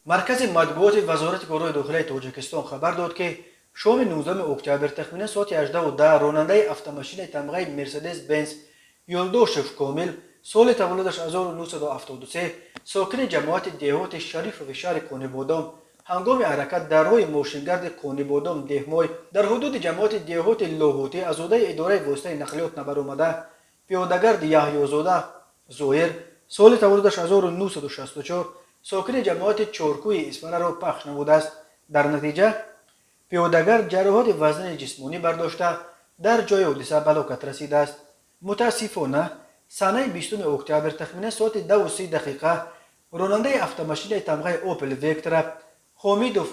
مرکز مطبوعات وزارت گروه داخلی تاجیکستان خبر داد که شام 19 اکتبر تخمین ساعت 18:10 راننده افت-ماشین تمغه مرسدس بنز یولدوشف کامل سال تولدش 1973 ساکن جماعت دهات شریف و شهر کونیبادام هنگام حرکت در راه ماشینگرد کونیبادام دهمای در حدود جماعت دهات لاهوتی از عهده اداره واسطه نقلیات نبرآمده پیادهگرد یحیی‌زاده ظاهر سال تولدش 1964 ساکن جماعت چارکوی اسفره را پخش نموده است. در نتیجه پیادهگر جراحات وزن جسمانی برداشته در جای حادثه به هلاکت رسیده است. متاسفانه سنه 20 اکتبر تخمین ساعت 2:30 راننده افت-ماشین تمغه اوپل ویکتور حمیدوف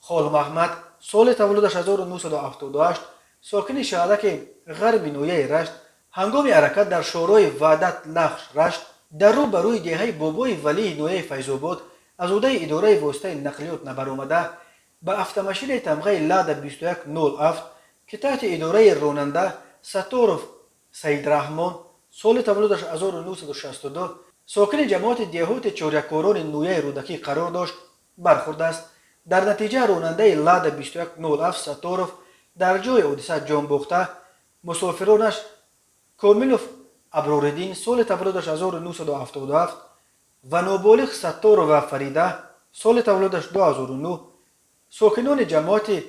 خال محمد سال تولدش 1978 ساکن شهرک غرب نویه رشت هنگام حرکت در شورای وحدت لخش رشت در رو بروی دهه بابای ولی نویه فیض‌آباد از عهده اداره واسطه نقلیات نبرآمده به افت-ماشین تمغه لاد 2107 که تحت اداره راننده ستارف سید رحمان سال تولدش 1962 ساکن جماعت دهات چاریکاران نویه رودکی قرار داشت برخورد است. در نتیجه راننده لاد 2107 ستارف در جای حادثه جان باخته مسافرانش کاملوف ابراردین سال تولدش 1977 و نابالغ ستارو و فریده سال تولدش 2009 ساکنان جماعت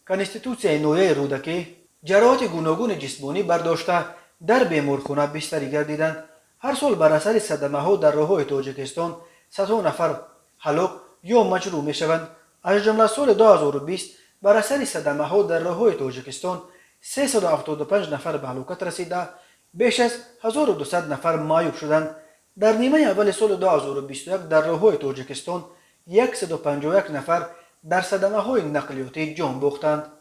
کانستیتوسیای نویه رودکی جراحات گوناگون جسمانی برداشته در بیمارخانه بستری گردیدند. هر سال بر اثر صدمه ها در راههای تاجیکستان صدها نفر هلاک یا مجروح می شوند. از جمله سال 2020 بر اثر صدمه ها در راههای تاجیکستان 375 نفر به هلاکت رسیده، بیش از 1200 نفر معیوب شدند. در نیمه اول سال 2021 در راههای تاجیکستان 151 نفر در صدمه های نقلیاتی جان باختند.